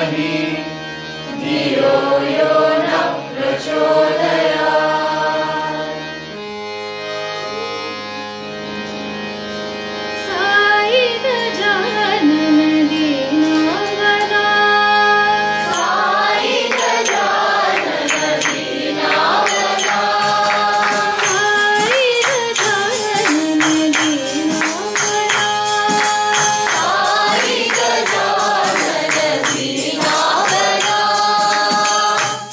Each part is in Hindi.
धीमहि धियो यो न प्रचोदयात्। साई गजानन दीनावना, साई गजानन दीनावना, साई गजानन दीनावना, साई गजानन दीनावना,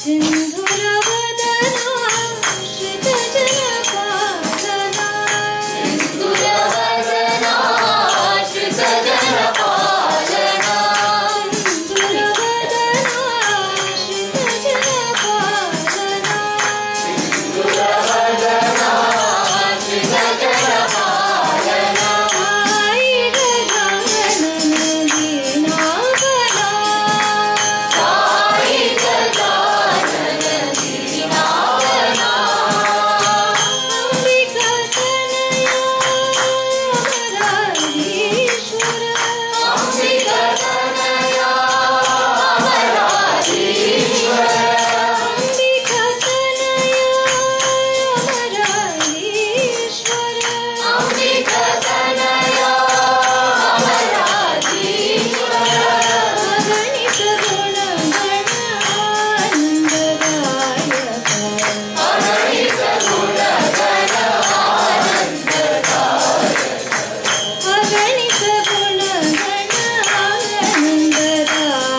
सिंधुरवदना श्रितजनपालना, सिंधुरवदना श्रितजनपालना, सिंधुरवदना श्रितजनपालना, सिंधुरवदना श्रितजनपालना, साई गजानन दीनावना, साई गजानन दीनावना, अंबिका तनया अमराधीश्वर, अंबिका तनया अमराधीश्वर, अंबिका तनया अमराधीश्वर, अंबिका तनया अमराधीश्वर, अगणित गुणगणानन्ददायक, अगणित गुणगण आनन्ददायक, अगणित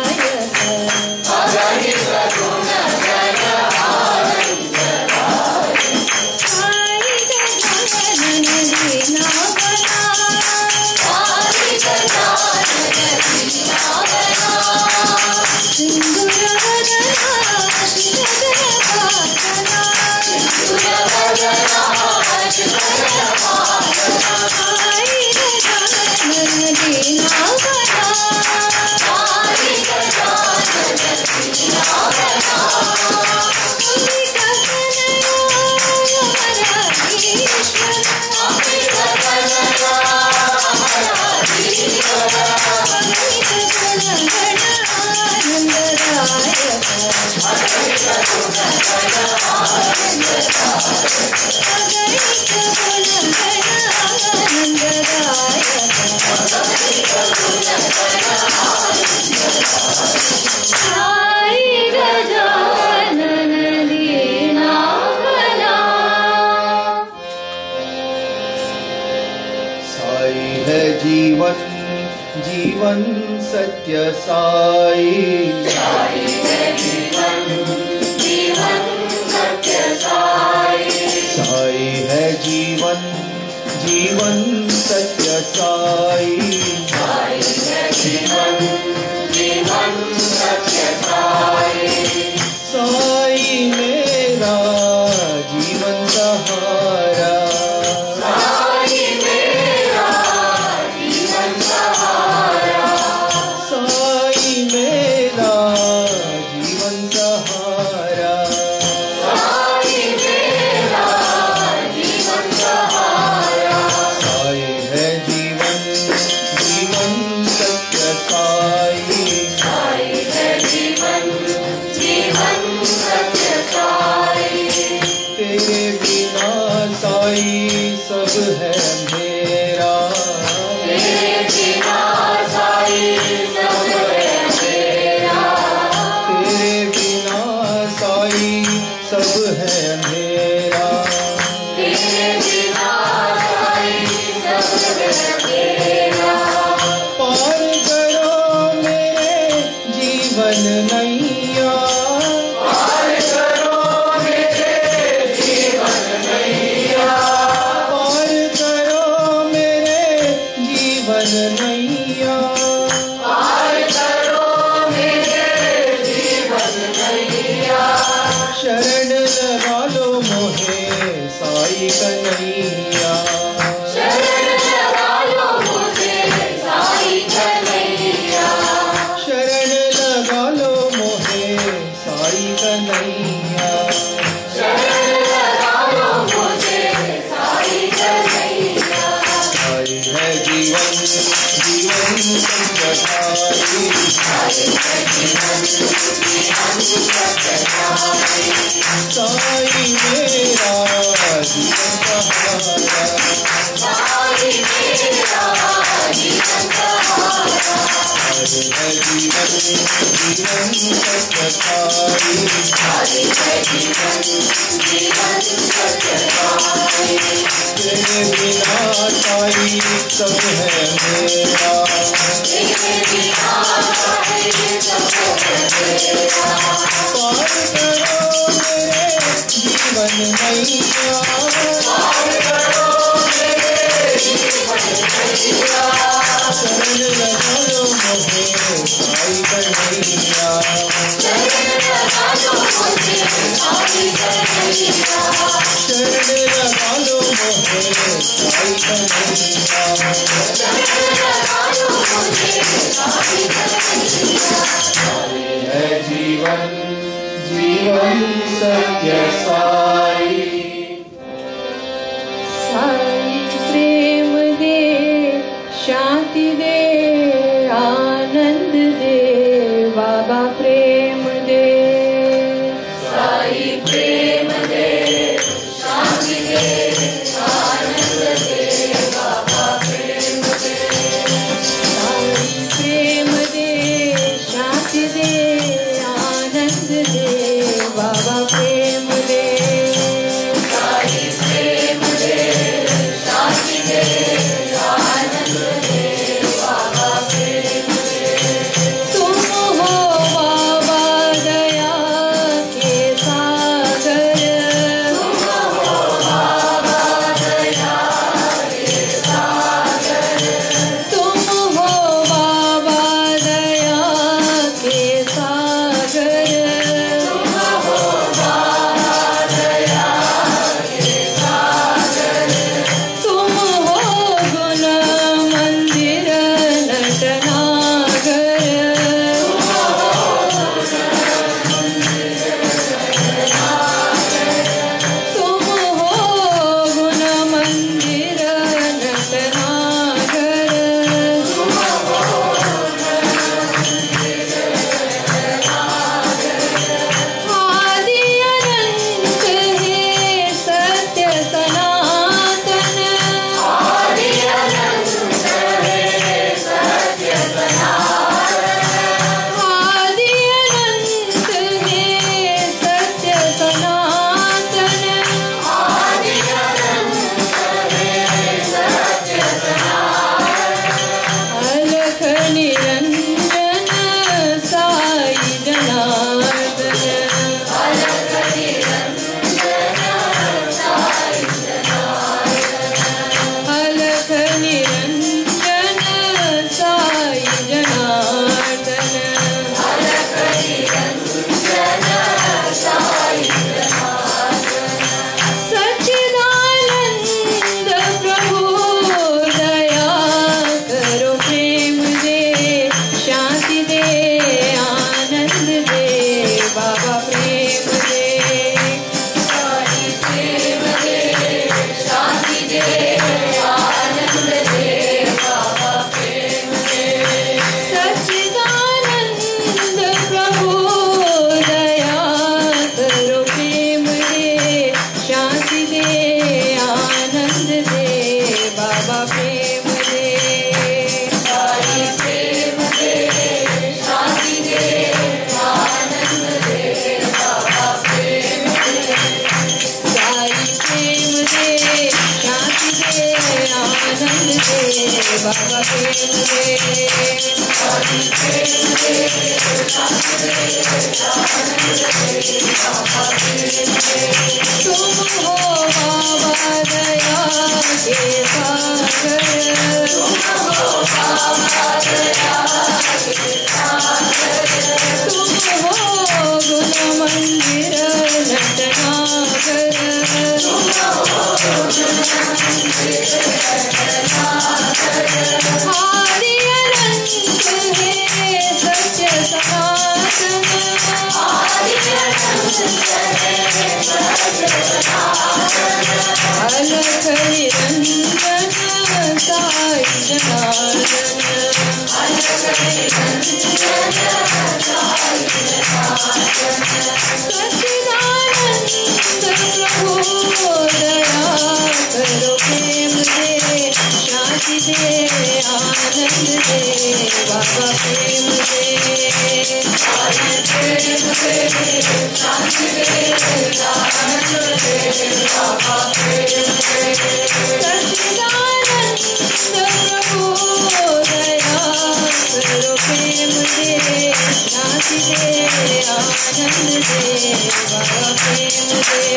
गुणगणानन्ददायक, अगणित गुणगण आनन्ददायक, साई गजानन दीनावना, साई गजानन दीनावना, सिंधुरवदना श्रितजनपालना, सिंधुरवदना श्रितजनपालना, साई गजानन दीनावना, साई गजानन दीनावना, अंबिका तनया अमराधीश्वर, अंबिका तनया अमराधीश्वर, अगणित गुणगणानन्ददायक, अगणित गुणगण आनन्ददायक, अगणित गुणगणानन्ददायक, साई गजानन दीनावना। साई है जीवन जीवन सत्य साई, साई है जीवन जीवन सत्य साई, साई है जीवन जीवन सत्य साई, साई है जीवन जीवन सत्य साई, साई मेरा जीवन सहारा, साई मेरा जीवन सहारा, साई मेरा जीवन सहारा, साई मेरा जीवन सहारा, साई है जीवन जीवन सत्य साई, साई है जीवन जीवन सत्य साई, तेरे बिना साई सब है मेरा, तेरे बिना साई सब है मेरा, तेरे बिना साई सब है मेरा, तेरे बिना साई सब है मेरा, पार करो मेरे जीवन नैया, पार करो मेरे जीवन नैया, पार करो मेरे जीवन नैया, पार करो मेरे जीवन नैया, शरण लगा लो मोहे साई कन्हैया, शरण लगा लो मुझे साई कन्हैया, शरण लगा लो मोहे साई कन्हैया, शरण लगा लो मुझे साई कन्हैया, साई है जीवन जीवन सत्यधारी साई मेरा जीवन सहारा साई मेरा जीवन सहारा हरि है जीवन जीवन सत्यधारी हरि है जीवन जीवन सत्यधारी तेरे बिना साई सब है मेरा तेरे बिना साई सब है मेरा पार करो मेरे जीवन मैया पार करो मेरे जीवन मैया शरण लगा लो मोहे साई कन्हैया शरण लगा लो मुझे साई कन्हैया शरण लगा लो मोहे साई कन्हैया शरण लगा लो मुझे साई कन्हैया है जीवन जीवन सत्य साई साई प्रेम दे शांति दे आनंद दे बाबा प्रेम दे साई प्रेम दे शांति दे आनंद दे बाबा प्रेम दे साई प्रेम दे शांति दे आनंद दे बाबा प्रेम दे साई प्रेम दे शांति दे आनंद दे बाबा प्रेम दे तुम हो बाबा दया के सागर तुम हो बाबा दया के सागर तुम हो बाबा दया के सागर तुम हो बाबा दया के सागर तुम हो गुण मंदिर नटनागर तुम हो गुण मंदिर नटनागर आदि अनंत है सत्य सनातन आदि अनंत है सत्य सनातन आदि अनंत है सत्य सनातन आदि अनंत है सत्य सनातन अलख निरंजन साई जनार्दन अलग निरंजन साई जनार्दन अलख निरंजन साई जनार्दन अलग निरंजन साई जनार्दन सच्चिदानंद प्रभु दया करो प्रेम दे शांति दे आनंद दे बाबा प्रेम दे साई प्रेम दे शांति दे आनंद दे बाबा प्रेम दे सच्चिदानंद प्रभु दया करो प्रेम दे शांति दे आनंद दे बाबा प्रेम दे साई प्रेम दे शांति दे आनंद दे बाबा प्रेम दे साई प्रेम दे शांति दे आनंद दे बाबा प्रेम दे साई प्रेम दे शांति दे आनंद दे बाबा प्रेम दे तुम हो बाबा दया के सागर तुम हो बाबा दया के सागर तुम हो गुण मंदिर नटनागर तुम हो आदि अनंत है सत्य सनातन आदि अनंत अलख निरंजन साई जनार्दन सच्चिदानंद प्रभु दया करो प्रेम दे शांति दे आनंद दे बाबा प्रेम दे सच्चिदानंद प्रभु दया करो प्रेम दे शांति दे आनंद दे बाबा प्रेम दे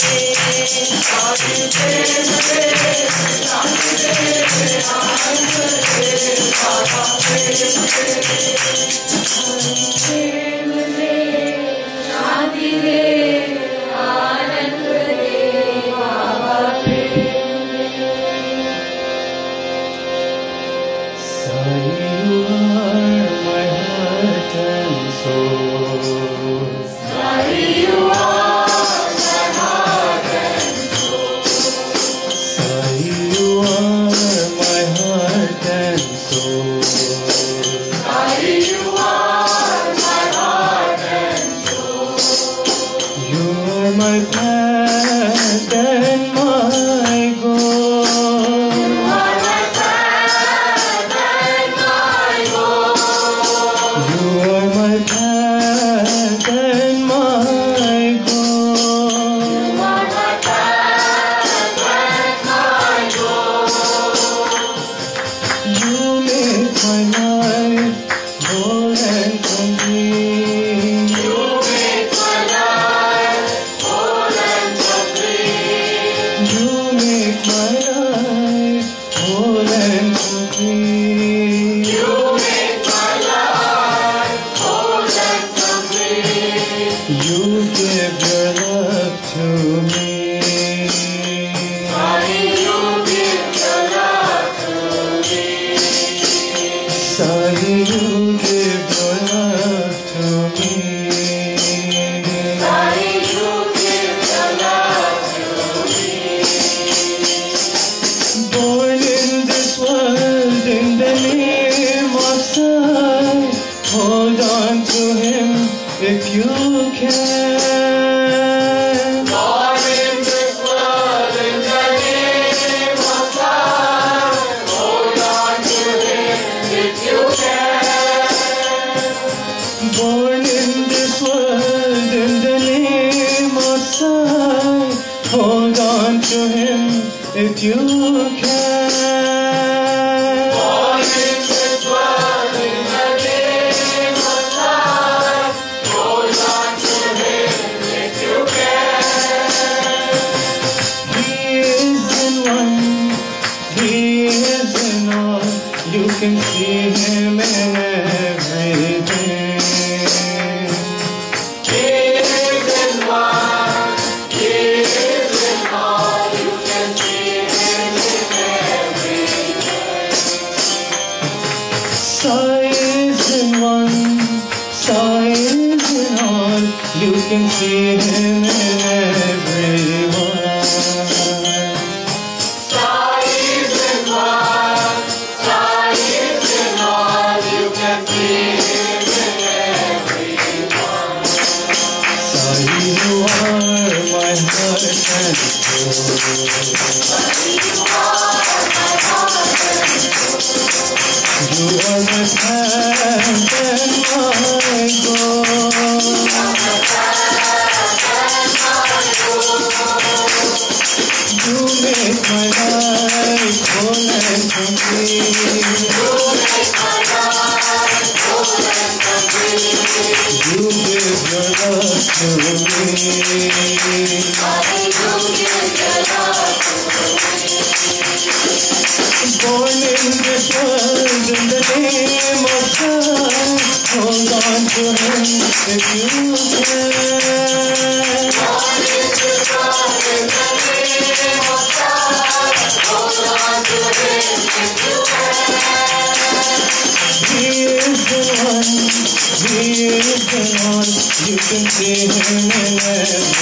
You can see him in every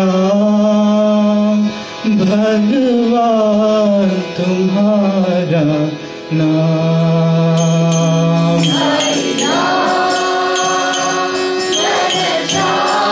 Ghanshyam भगवान तुम्हारा नाम। हरि नाम Ghanshyam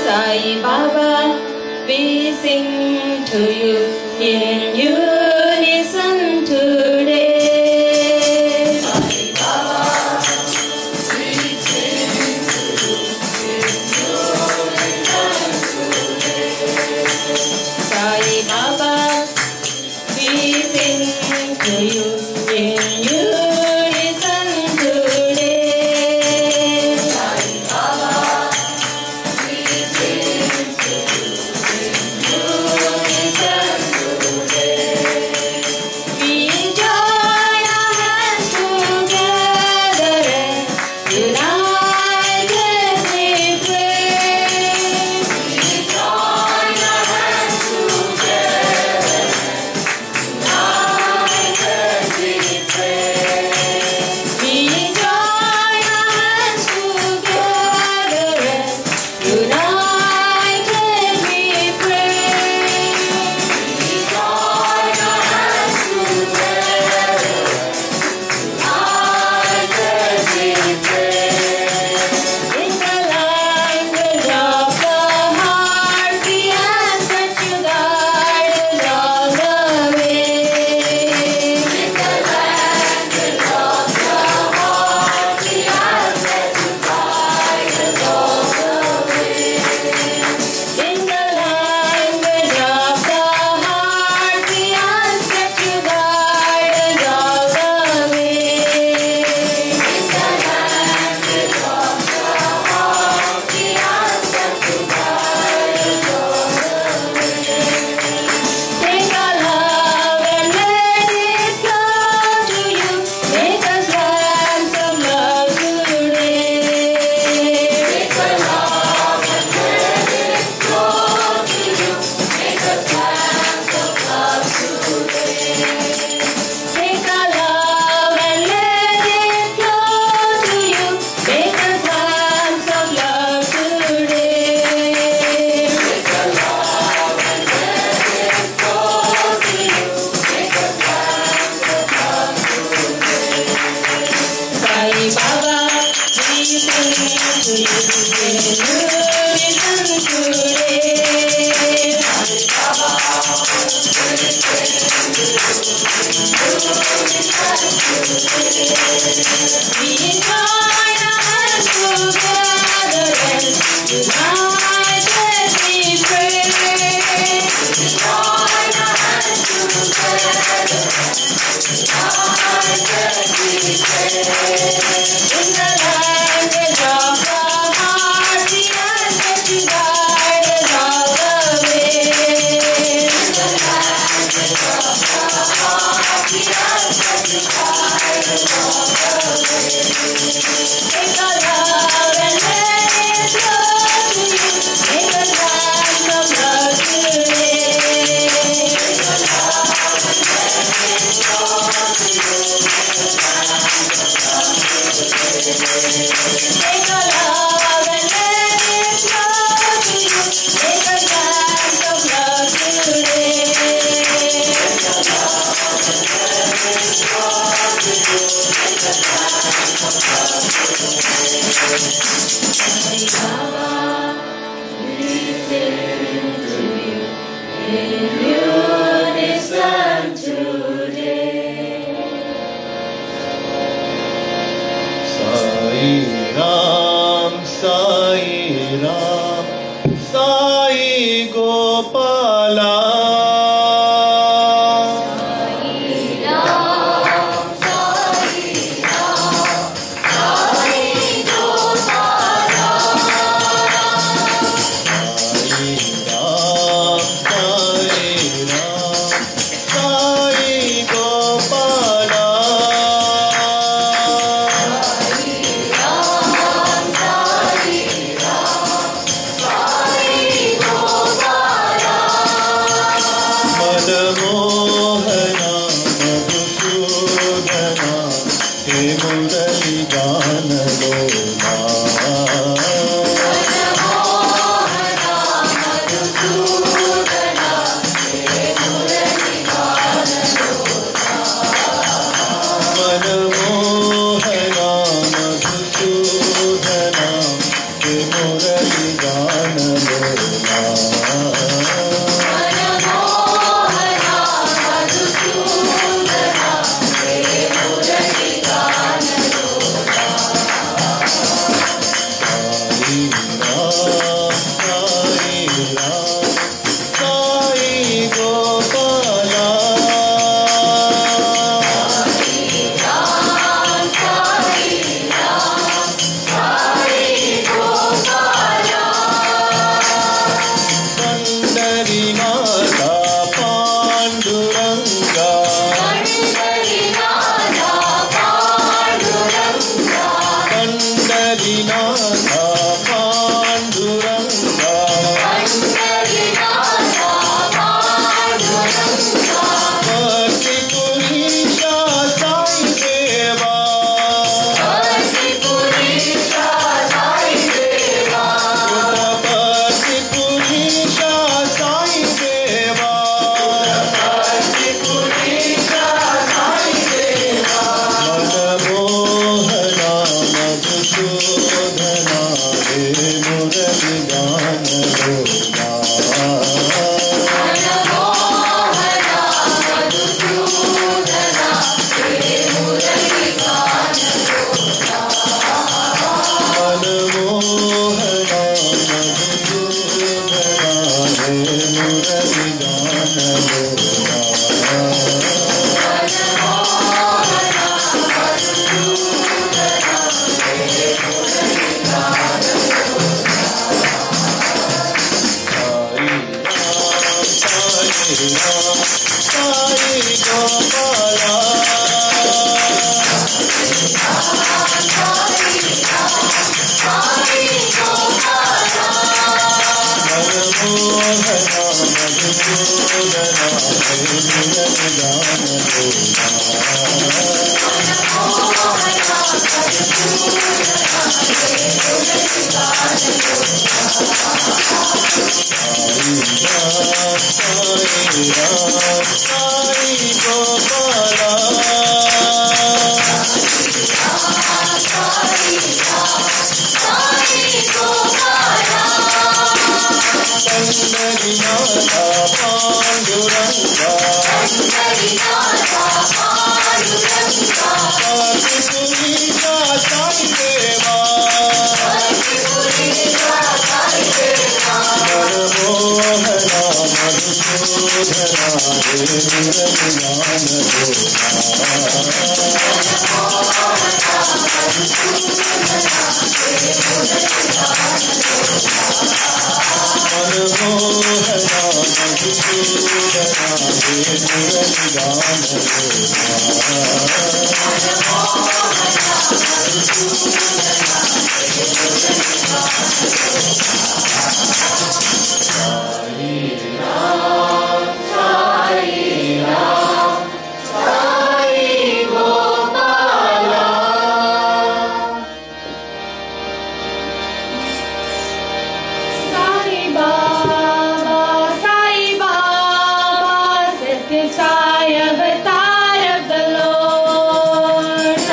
Sai Baba, we sing to you in unison today. Sai Baba, we sing to you in unison today. Sai Baba, we sing to you in unison today. We join our hands together and united we pray. We join our hands together and united we pray. We join our hands together and united we pray. We join our hands together, united we pray. In the language of the heart, we ask that you guide us all the way. In the language of the heart, we ask that you guide us all the way. In the language of the heart, we ask that you guide us all the way. In the language of the heart, we ask that you guide us all the way. Take our love and let it flow to you. Make us hands of love today. Take our love and let it flow to you. Make us hands of love today. Take our love and let it flow to you. Make us hands of love today. Take our love and let it flow to you. Make us hands of love today. Sai Baba, we sing to you in unison today. Sai Baba, we sing to you in unison today. We join our hands together and united we pray. We join our hands together, united we pray. In the language of the heart, we ask that you guide us all the way.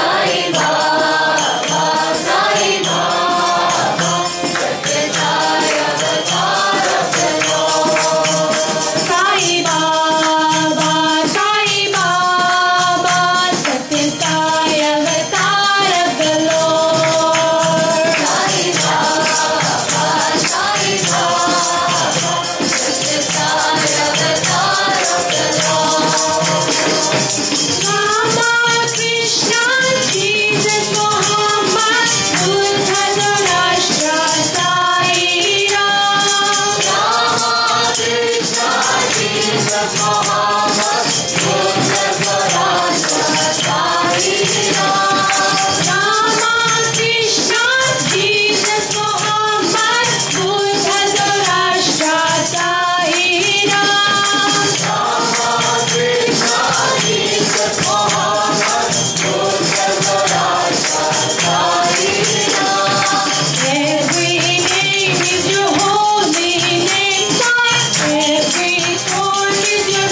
Sai Baba, Every name is your holy name, God. Every thorn is your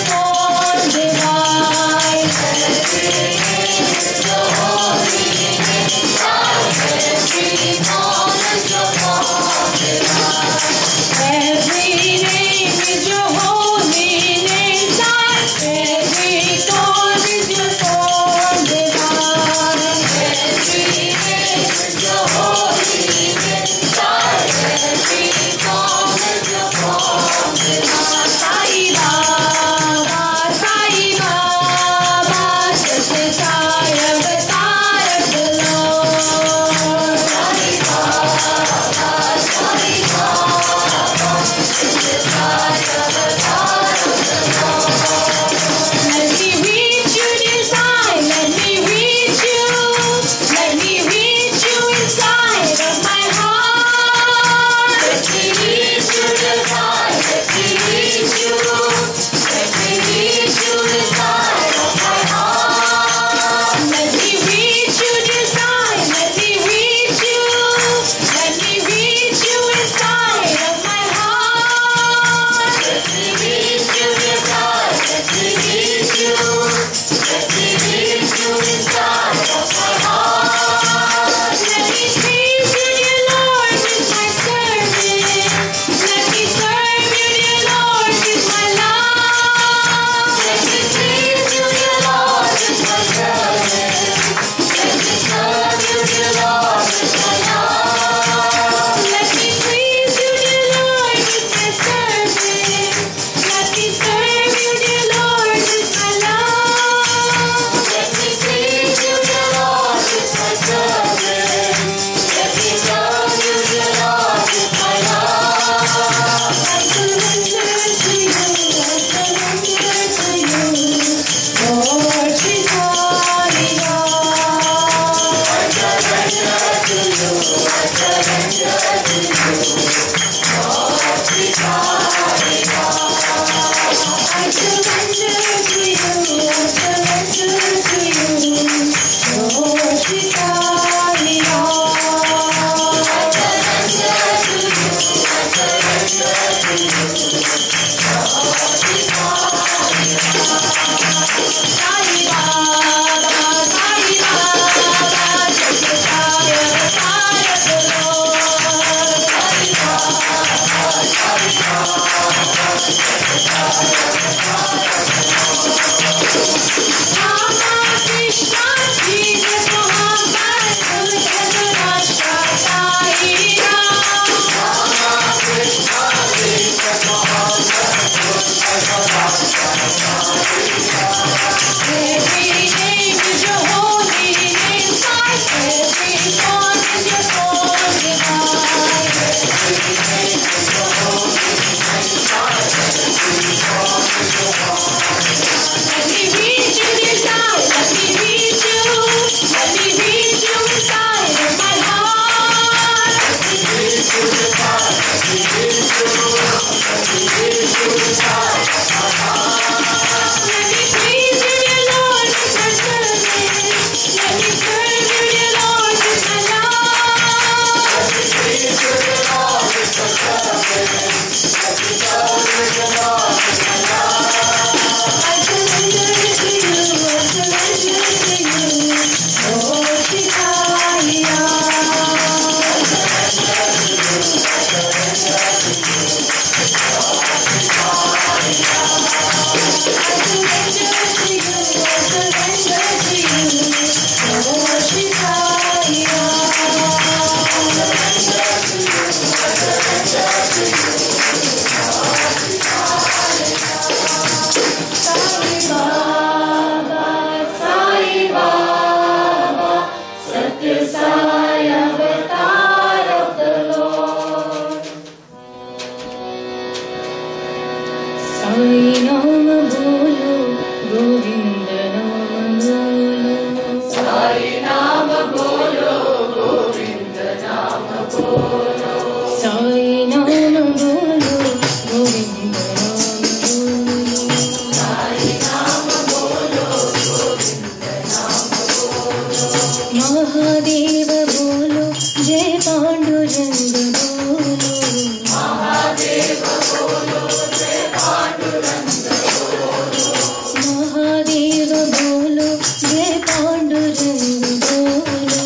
Mahadev बोलो जय पांडुरंग बोलो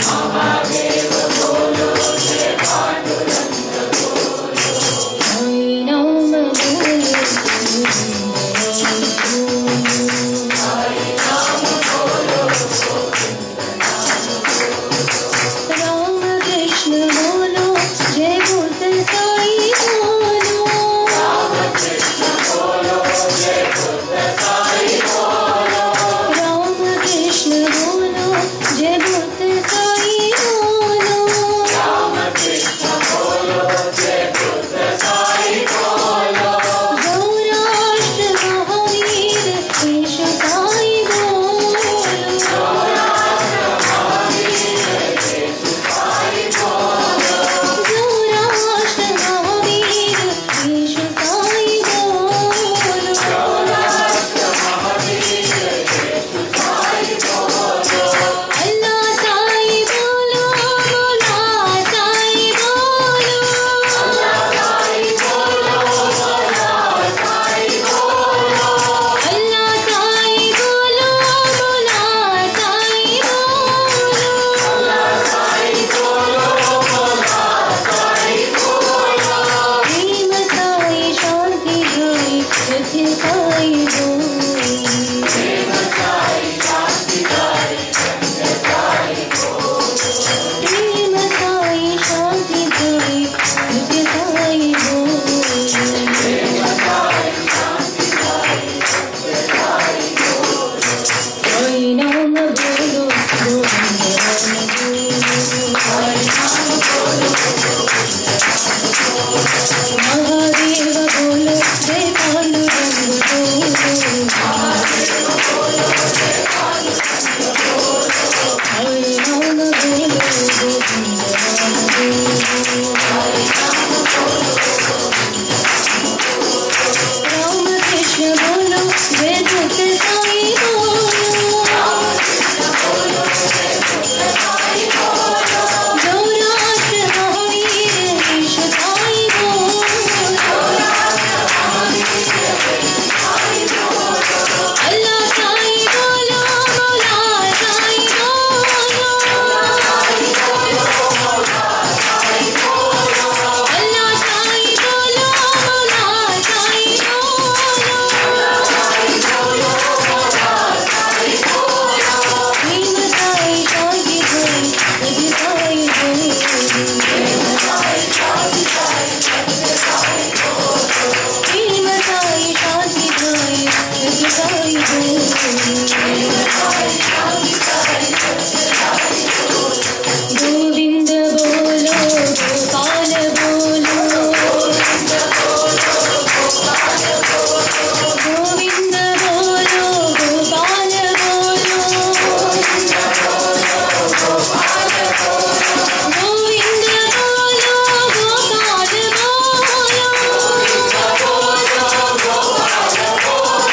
महादेव बोलो जय पांडुरंग बोलो साई नाम बोलो साई नाम बोलो राम कृष्ण बोलो जय भूत साई बोलो राम कृष्ण बोलो जय बुद्ध साई बोलो राम कृष्ण बोलो जय भूत साई बोलो राम कृष्ण बोलो जय बुद्ध साई बोलो गौराष्ट्र महावीर ईश साई बोलो गौराष्ट्र महावीर येशु साई बोलो गौराष्ट्र महावीर ईश साई बोलो गौराष्ट्र महावीर येशु साई बोलो अल्लाह साई बोलो बोला साई बोलो अल्लाह साई बोलो बोला साई बोलो अल्लाह साई बोलो बोला साई बोलो अल्लाह साई बोलो बोला साई बोलो प्रेम साई शांति साई सत्य साई बोलो प्रेम साई शांति साई सत्य साई बोलो प्रेम साई शांति साई सत्य साई बोलो प्रेम साई शांति साई सत्य साई बोलो साई नाम बोलो गोविंद नाम बोलो साई नाम बोलो महादेव बोलो जय पांडुरंग बोलो महादेव बोलो जय पांडुरंग बोलो साई नाम बोलो गोविंद नाम बोलो साई नाम बोलो राम कृष्ण बोलो जय भूत साई बोलो राम कृष्ण बोलो जय बुद्ध साई बोलो गौराष्ट्र महावीर ईश साई बोलो गौराष्ट्र महावीर येशु साई बोलो अल्लाह साई बोलो बोला साई बोलो साई बोलो बोला साई बोलो अल्लाह साई बोलो बोला साई बोलो साई बोलो बोला साई बोलो प्रेम साई शांति साई सत्य साई बोलो प्रेम साई शांति साई सत्य साई बोलो प्रेम साई शांति साई सत्य साई बोलो प्रेम साई शांति साई सत्य साई बोलो गोविंद बोलो गोपाल बोलो गोविंद बोलो गोपाल बोलो गोविंद बोलो गोपाल बोलो गोविंद बोलो गोपाल बोलो गोविंद बोलो गोपाल बोलो गोविंद बोलो गोपाल बोलो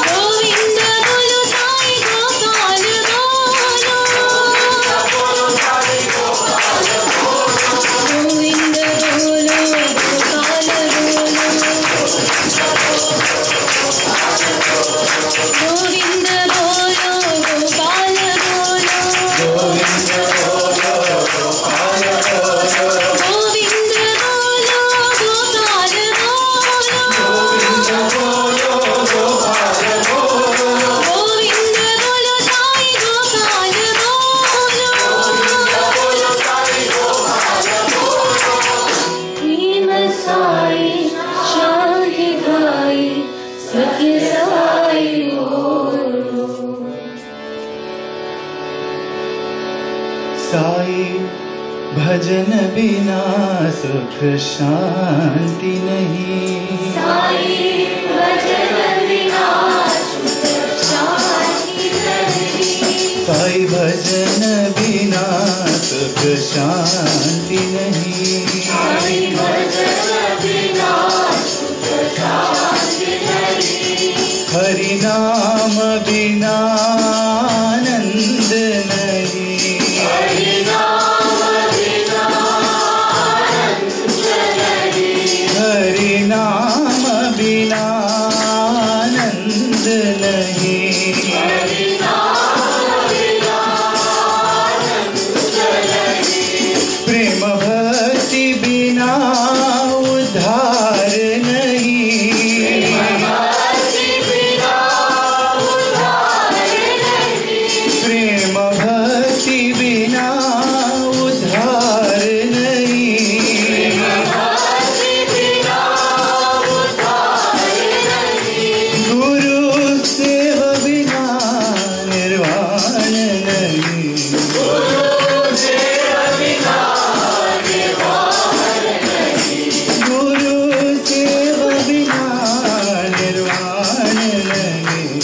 गोविंद बोलो साई गोपाल बोलो बोलो साई गोपाल बोलो गोविंद बोलो गोपाल बोलो गोविंद बोलो गोपाल बोलो गोविंद बोलो गोपाल बोलो गोविंद बोलो गोपाल बोलो गोविंद बोलो गोपाल बोलो गोविंद बोलो साई गोपाल बोलो बोलो साई गोपाल बोलो प्रेम साई शांति साई सत्य साई बोलो साई भजन बिना सुख शांति नहीं साई भजन बिना सुख शांति नहीं साई भजन बिना सुख शांति नहीं साई भजन बिना सुख शांति नहीं हरि नाम बिना आनंद नहीं हरि नाम बिना आनंद नहीं हरि नाम बिना आनंद नहीं। प्रेम भक्ति बिना उद्धार नहीं। प्रेम भक्ति बिना उद्धार नहीं। गुरु सेव बिना निर्वाण नहीं। गुरु सेव बिना निर्वाण नहीं।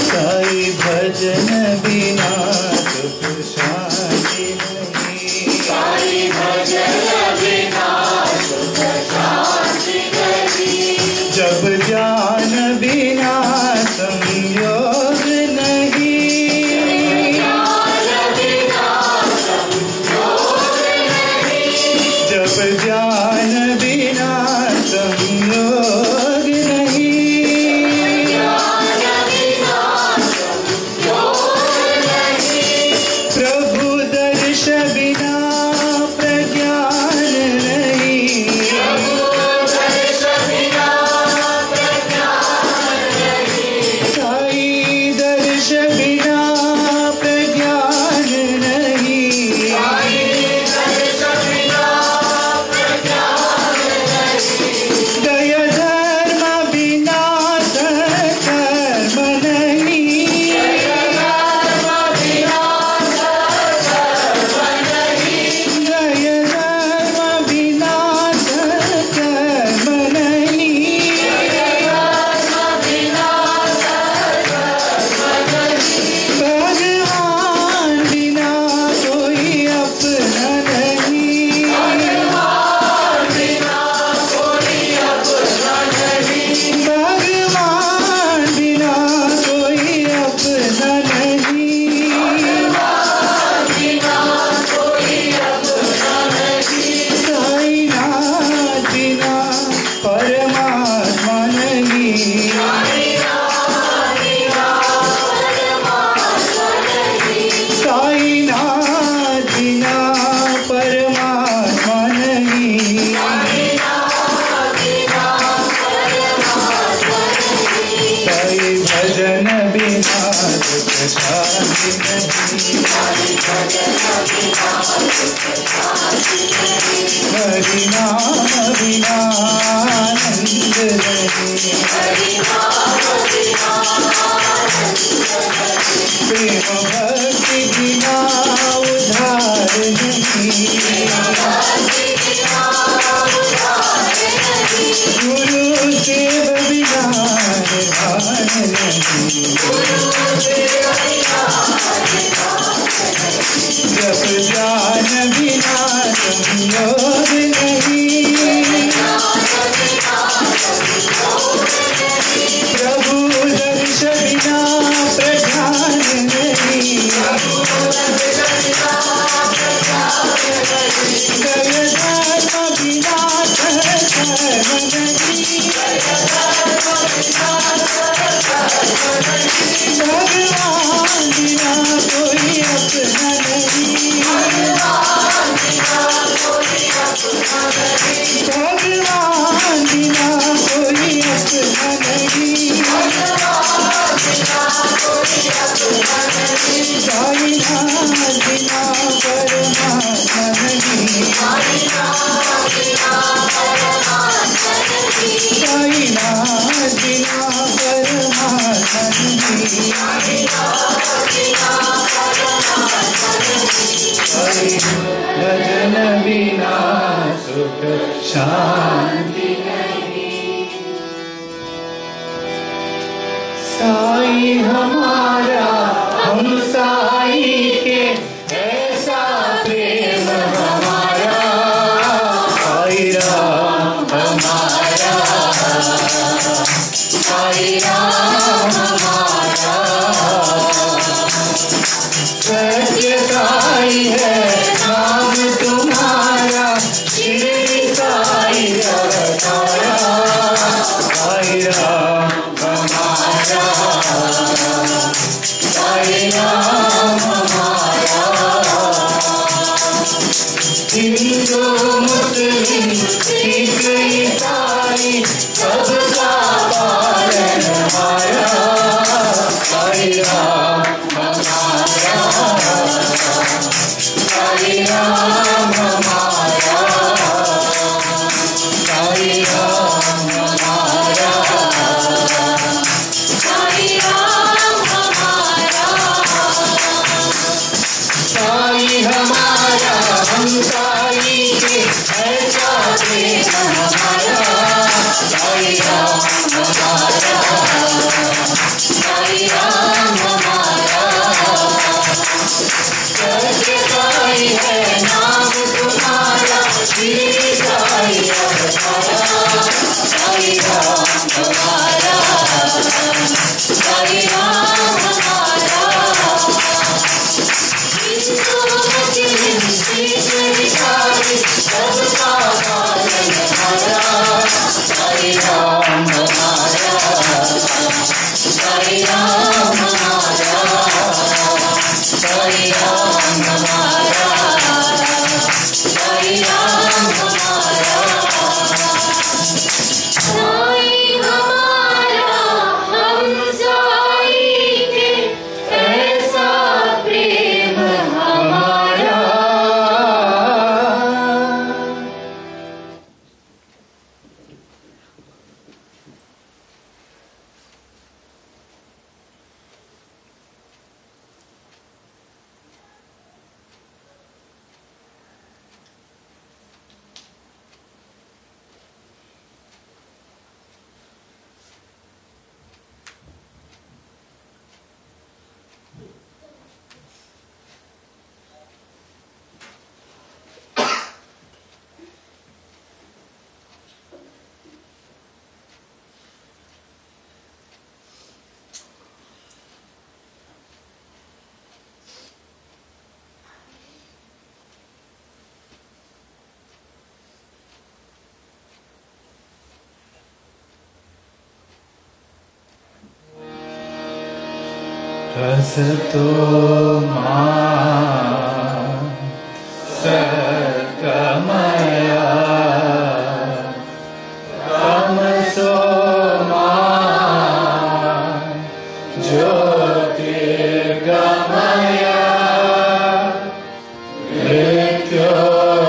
साई भजन बिना सुख शांति नहीं। जब ज्ञान बिना संयोग नहीं। जब ज्ञान बिना संयोग नहीं। प्रभु दर्श बिना प्रज्ञान नहीं। साई दर्श बिना प्रज्ञान नहीं। दया धर्म बिना सत्कर्म नहीं। दया धर्म बिना सत्कर्म नहीं। भगवान बिना कोई अपना नहीं। भगवान बिना कोई अपना नहीं। साईनाथ बिना परमात्मा नहीं। साईनाथ बिना परमात्मा नहीं। साई भजन बिना सुख शांति नहीं। हरि नाम बिना आनंद नहीं। प्रेम भक्ति बिना उद्धार नहीं। गुरु सेव बिना निर्वाण नहीं। जप ज्ञान बिना संयोग नहीं। प्रभु दर्श बिना प्रज्ञान नहीं। दया धर्म बिना सत्कर्म नहीं। भगवान बिना कोई अपना नहीं। भगवान बिना कोई अपना नहीं। साईनाथ बिना परमात्मा नहीं। साईनाथ बिना परमात्मा नहीं। साई भजन बिना सुख शांति नहीं। साई हमारा हम साई के ऐसा प्रेम हमारा। साई राम हमारा। साई राम हमारा। सत्य साई है नाम तुम्हारा। शिरडी साई हिंदू मुस्लिम सिख ईसाई सबका पालनहारा साई राम हमारा, साई राम हमारा, साई राम हमारा, साई राम हमारा, साई हमारा हम साई के ऐसा प्रेम हमारा, साई राम हमारा, साई राम हमारा, सत्य साई है नाम तुम्हारा, श्री साई अवतारा, साई राम हमारा, साई राम हमारा, हिंदू मुस्लिम सिख ईसाई सबका पालनहारा, साई राम हमारा, साई राम हमारा, साई राम हमारा, साई राम हमारा, साई हमारा हम साई के ऐसा प्रेम हमारा। रसतो मां सत्कमया तमसो मां ज्योतिर्गमया मृत्योर्मां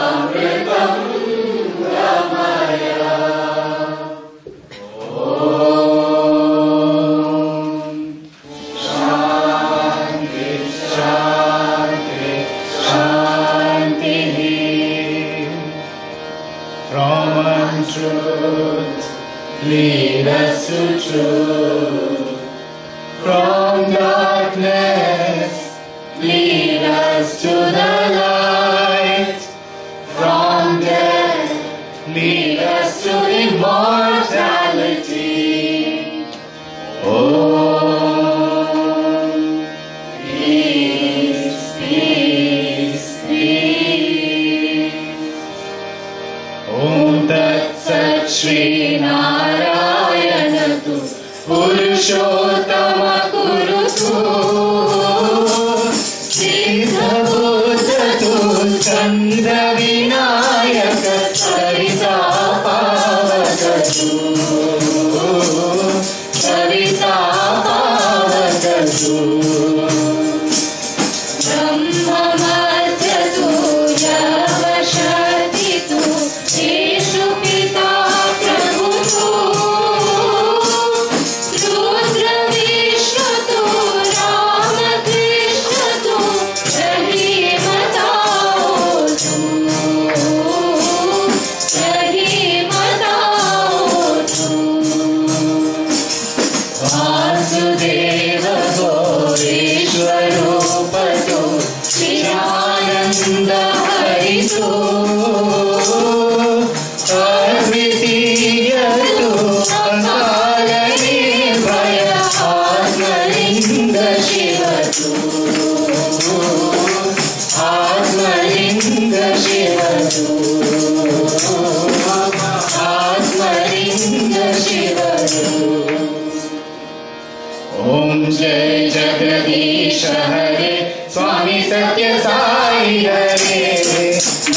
अमृतं गमया। Lead us to truth. From darkness, lead us to the light. From death, lead us to immortality. Oh, peace, peace, peace. Om Tat Sat Shri Narayana Tu पुरुषोत्तम कुरुतु सिद्धभूत तु स्कंद विनायक सविता पावक तु सविता पावक तु ब्रह्ममस्य तु जवशक्ति तु येषु पिता प्रभु तु Shiva ಶಿವರು ಆತ್ಮಲಿಂಗ ಶಿವರು. ಓಂ ಜಯ ಜಗದೀಶ ಹರೇ ಸ್ವಾಮಿ ಸತ್ಯ ಸಾಯಿ ಹರೇ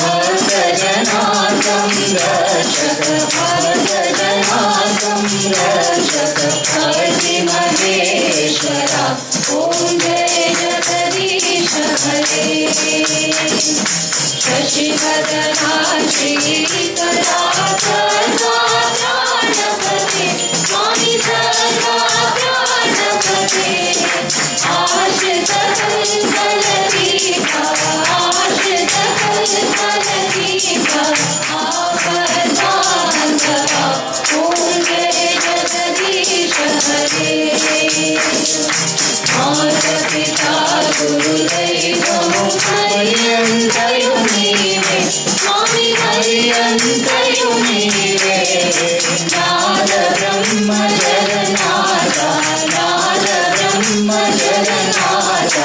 ಭಕ್ತ ಜನಾ ಸಂರಕ್ಷಕ ಭಕ್ತ ಜನಾ ಸಂರಕ್ಷಕ ಹರಿ ಮಹೇಶ್ವರ. ಓಂ ಜಯ ಜಗದೀಶ ಹರೇ ಶಶಿವದನಾ ಶ್ರೀಕರಾ ಸದಾ ಪ್ರಾಣಪತೆ ಸ್ವಾಮಿ ಸದಾ ಪ್ರಾಣಪತೆ ಆಶ್ರಿತ ಕಲ್ಪಲದೀಪ ಆಶ್ರಿತ ಕಲ್ಪಲದೀಪ ಆಪದಾಂತಕ. ಓಂ ಜಯ ಜಗದೀಶ ಹರೇ ಮಾತಾ ಪಿತಾ ಗುರುದೈವಮು ಹರಿಯಂತಯು ನೀವೇ ಸ್ವಾಮಿ ಹರಿಯಂತಯು ನೀವೇ. ನಾದ ಬ್ರಹ್ಮ ಜಗನ್ನಾಥ ನಾದ ಬ್ರಹ್ಮ ಜಗನ್ನಾಥ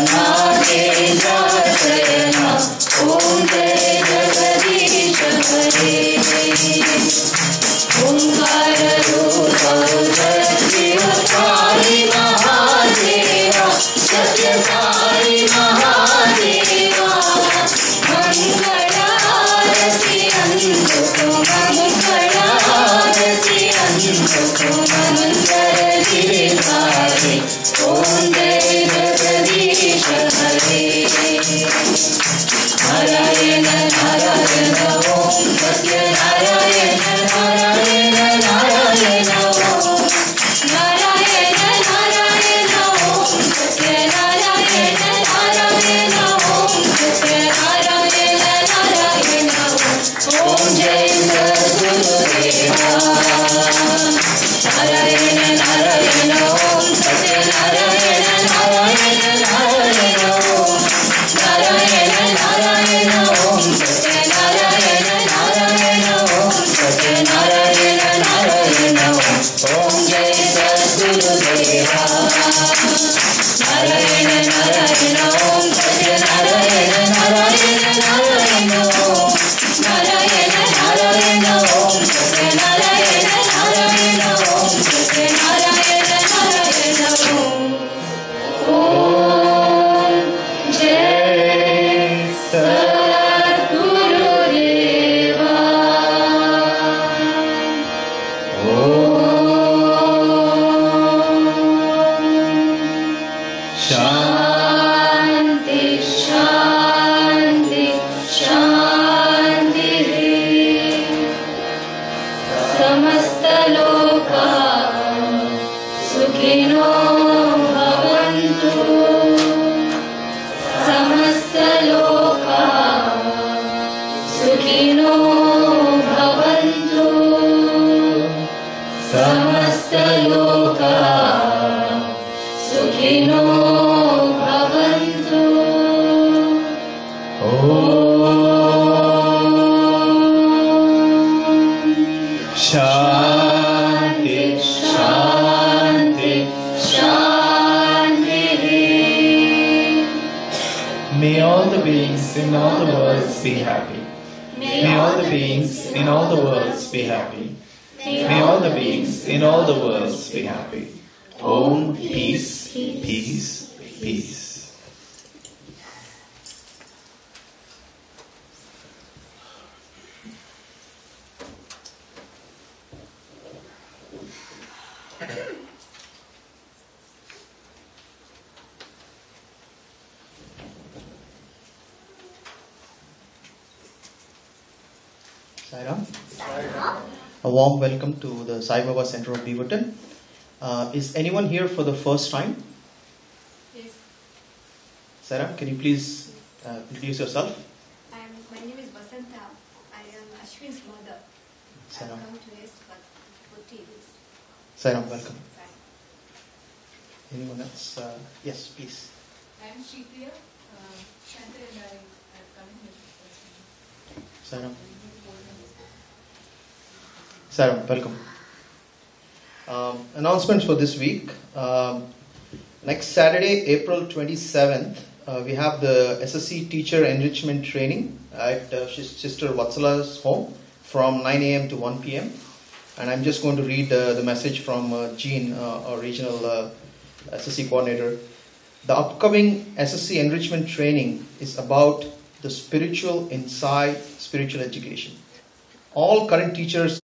ನಾಗೇಂದ್ರ ಶಯನ. ಓಂ ಜಯ ಜಗದೀಶ ಹರೇ ಓಂಕಾರ ರೂಪ ಸತ್ಯ ಸಾಯಿ ಮಹಾದೇವ ಸತ್ಯ ಸಾಯಿ ಮಹಾದೇವ. ಮಂಗಳಾರತಿ ಅಂದುಕೋ ಮಂಗಳಾರತಿ ಅಂದುಕೋ ಮಂಗಳ ಗಿರಿಧಾರಿ. ಓಂ ಜಯ ಜಗದೀಶ ಹರೇ ನಾರಾಯಣ ನಾರಾಯಣ ಓಂ ಸತ್ಯ ನಾರಾಯಣ ನಾರಾಯಣ ನಾರಾಯಣ ಓಂ ನಾರಾಯಣ ನಾರಾಯಣ ಓಂ ಸತ್ಯ ನಾರಾಯಣ ನಾರಾಯಣ ಓಂ ಸತ್ಯ ನಾರಾಯಣ ನಾರಾಯಣ ಓಂ ಜಯ ಸದ್ಗುರುದೇವ ನಾರಾಯಣ ನಾರಾಯಣ ಓಂ ಸತ್ಯ ನಾರಾಯಣ ನಾರಾಯಣ ನಾರಾಯಣ ಓಂ ನಾರಾಯಣ ನಾರಾಯಣ ಓಂ ಸತ್ಯ ನಾರಾಯಣ ನಾರಾಯಣ ಓಂ ಸತ್ಯ ನಾರಾಯಣ ನಾರಾಯಣ ಓಂ ಜಯ ಸದ್ಗುರುದೇವ ನಾರಾಯಣ ನಾರಾಯಣ ಓಂ ಸತ್ಯ ನಾರಾಯಣ ನಾರಾಯಣ ನಾರಾಯಣ ಓಂ ನಾರಾಯಣ ನಾರಾಯಣ ಓಂ ಸತ್ಯ ನಾರಾಯಣ ನಾರಾಯಣ ಓಂ ಸತ್ಯ ನಾರಾಯಣ ನಾರಾಯಣ ಓಂ ಜಯ ಸದ್ಗುರುದೇವ. ಶಾಂತಿ ಶಾಂತಿ ಶಾಂತಿ. ಸಮಸ್ತ ಲೋಕ ಸುಖಿನೋ ಭವಂತು ಸಮಸ್ತ ಲೋಕ ಸುಖಿನೋ ಭವಂತು ಸಮಸ್ತ ಲೋಕ ಸುಖಿನೋ ಭವಂತು. ಶಾಂತಿ ಶಾಂತಿ ಶಾಂತಿ. May all the beings in all the worlds be happy. May all the beings in all the worlds be happy. May all the beings in all the worlds be happy. Om peace, peace, peace. Sairam. A warm welcome to the Sai Baba Center of Beaverton. Is anyone here for the first time? Yes. Sairam, can you please introduce yourself? My name is Basanta. I am Ashwin's mother. I Sairam. come to us for 40 days. Sairam, welcome. Anyone else? Yes, please. I am Shripriya. Shanta and I have come here for Sairam. Sairam, welcome. Announcements for this week. Next Saturday, April 27th, we have the SSC Teacher Enrichment Training at Sister Vatsala's home from 9 a.m. to 1 p.m. And I'm just going to read the message from Jean, our regional SSC coordinator. The upcoming SSC Enrichment Training is about the spiritual inside spiritual education. All current teachers